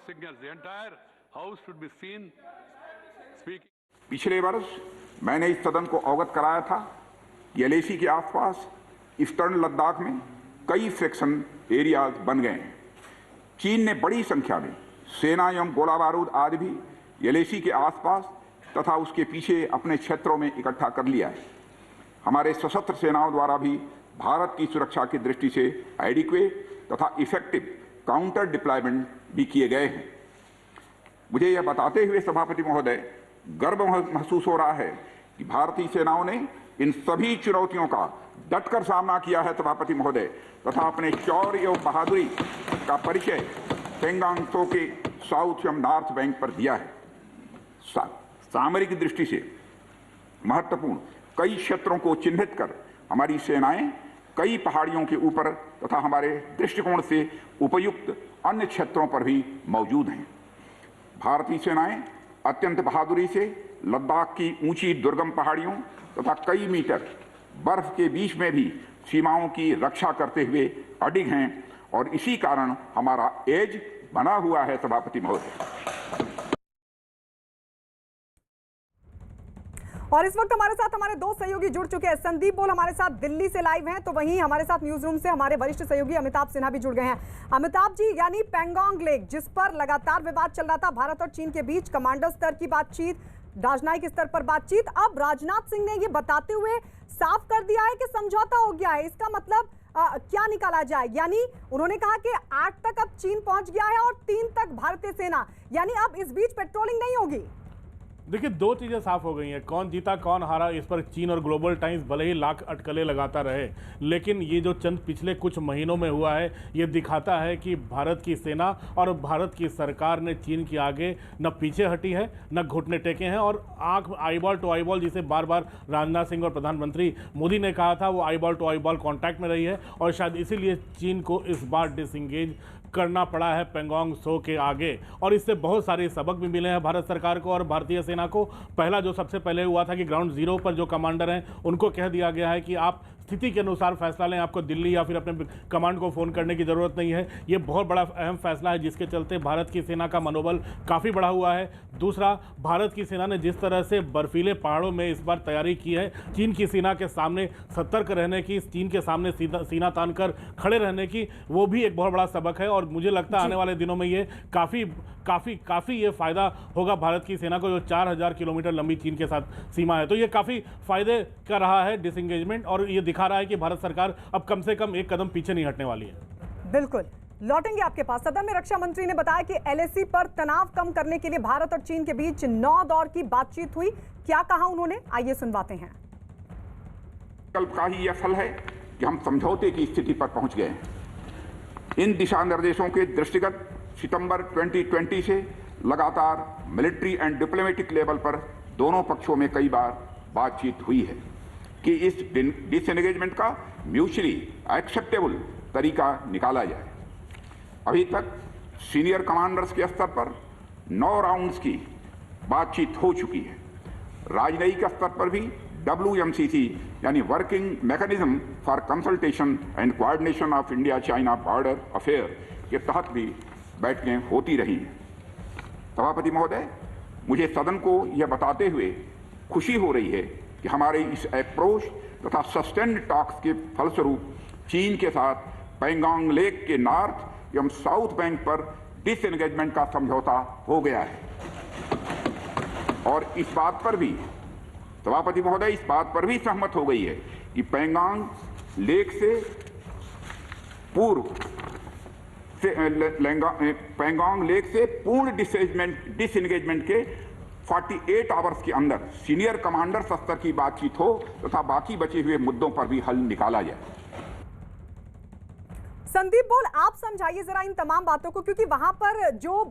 signals. The entire house should be seen speaking. पिछले वर्ष मैंने इस सदन को अवगत कराया था कि LAC के आसपास ईस्टर्न लद्दाख में कई फ्रिक्शन एरियाज बन गए हैं। चीन ने बड़ी संख्या में सेना एवं गोला बारूद आदि भी LAC के आसपास तथा उसके पीछे अपने क्षेत्रों में इकट्ठा कर लिया है। हमारे सशस्त्र सेनाओं द्वारा भी भारत की सुरक्षा की दृष्टि से एडिक्वेट तथा इफेक्टिव काउंटर डिप्लॉयमेंट भी किए गए हैं। मुझे यह बताते हुए सभापति महोदय गर्व महसूस हो रहा है कि भारतीय सेनाओं ने इन सभी चुनौतियों का डटकर सामना किया है सभापति महोदय, तथा अपने शौर्य एवं बहादुरी का परिचय पेंगोंग त्सो के साउथ एवं नॉर्थ बैंक पर दिया है। सामरिक दृष्टि से महत्वपूर्ण कई क्षेत्रों को चिन्हित कर हमारी सेनाएं कई पहाड़ियों के ऊपर तथा हमारे दृष्टिकोण से उपयुक्त अन्य क्षेत्रों पर भी मौजूद हैं। भारतीय सेनाएं अत्यंत बहादुरी से लद्दाख की ऊंची दुर्गम पहाड़ियों तथा कई मीटर बर्फ के बीच में भी सीमाओं की रक्षा करते हुए अडिग हैं और इसी कारण हमारा एज बना हुआ है सभापति महोदय। और इस वक्त हमारे साथ हमारे दो सहयोगी जुड़ चुके हैं। संदीप बोल हमारे साथ दिल्ली से लाइव हैं, तो वहीं हमारे साथ न्यूज रूम से हमारे वरिष्ठ सहयोगी अमिताभ सिन्हा भी जुड़ गए हैं। अमिताभ जी, यानी पेंगोंग लेक जिस पर लगातार विवाद चल रहा था भारत और चीन के बीच, कमांडर स्तर की बातचीत, राजनयिक स्तर पर बातचीत, अब राजनाथ सिंह ने ये बताते हुए साफ कर दिया है कि समझौता हो गया है। इसका मतलब क्या निकाला जाए? यानी उन्होंने कहा कि 8 तक अब चीन पहुंच गया है और 3 तक भारतीय सेना, यानी अब इस बीच पेट्रोलिंग नहीं होगी। देखिए, दो चीज़ें साफ हो गई हैं। कौन जीता कौन हारा, इस पर चीन और ग्लोबल टाइम्स भले ही लाख अटकलें लगाता रहे, लेकिन ये जो चंद पिछले कुछ महीनों में हुआ है, ये दिखाता है कि भारत की सेना और भारत की सरकार ने चीन के आगे न पीछे हटी है, न घुटने टेके हैं, और आंख आईबॉल टू आईबॉल, जिसे बार बार राजनाथ सिंह और प्रधानमंत्री मोदी ने कहा था, वो आईबॉल टू आईबॉल कॉन्टैक्ट में रही है। और शायद इसीलिए चीन को इस बार डिसंगेज करना पड़ा है पेंगोंग त्सो के आगे, और इससे बहुत सारे सबक भी मिले हैं भारत सरकार को और भारतीय सेना को। पहला जो सबसे पहले हुआ था कि ग्राउंड जीरो पर जो कमांडर हैं उनको कह दिया गया है कि आप स्थिति के अनुसार फैसला लें, आपको दिल्ली या फिर अपने कमांड को फ़ोन करने की ज़रूरत नहीं है। ये बहुत बड़ा अहम फैसला है जिसके चलते भारत की सेना का मनोबल काफ़ी बढ़ा हुआ है। दूसरा, भारत की सेना ने जिस तरह से बर्फीले पहाड़ों में इस बार तैयारी की है, चीन की सेना के सामने सतर्क रहने की, चीन के सामने सीना तान कर खड़े रहने की, वो भी एक बहुत बड़ा सबक है। और मुझे लगता है आने वाले दिनों में ये काफ़ी ये फ़ायदा होगा भारत की सेना को, जो 4000 किलोमीटर लंबी चीन के साथ सीमा है। तो ये काफ़ी फ़ायदे का रहा है डिसएंगेजमेंट, और ये दिखा रहा है कि भारत सरकार अब कम से कम एक कदम पीछे नहीं हटने वाली है। बिल्कुल, लौटेंगे आपके पास। सदन में रक्षा मंत्री ने बताया कि LAC पर तनाव कम करने के लिए भारत और चीन के बीच 9 दौर की बातचीत हुई। क्या कहा उन्होंने, आइए सुनवाते हैं। विकल्प का ही यह फल है कि हम समझौते की स्थिति पर पहुंच गए हैं। इन दिशा निर्देशों के दृष्टिगत सितंबर 2020 से लगातार मिलिट्री एंड डिप्लोमेटिक लेवल पर दोनों पक्षों में कई बार बातचीत हुई है कि इस डिसएंगेजमेंट का म्यूचुअली एक्सेप्टेबल तरीका निकाला जाए। अभी तक सीनियर कमांडर्स के स्तर पर 9 राउंड्स की बातचीत हो चुकी है। राजनयिक स्तर पर भी WMCC यानी working mechanism for consultation and coordination of India China border affair के तहत भी बैठकें होती रही हैं। सभापति महोदय, मुझे सदन को यह बताते हुए खुशी हो रही है कि हमारे इस अप्रोच तथा सस्टेन्ड टॉक्स के फलस्वरूप चीन के साथ पेंगोंग लेक के नॉर्थ एवं साउथ बैंक पर डिसएंगेजमेंट का समझौता हो गया है। और इस बात पर भी सभापति महोदय इस बात पर भी सहमत हो गई है कि पेंगोंग लेक से पूर्व पेंगोंग लेक से पूर्ण डिसएंगेजमेंट के 48 आवर्स के अंदर सीनियर कमांडर स्तर की बातचीत हो तथा बाकी बचे हुए मुद्दों पर भी हल निकाला जाए। संदीप बोल, आप समझाइए जरा इन तमाम बातों को, क्योंकि वहां पर जो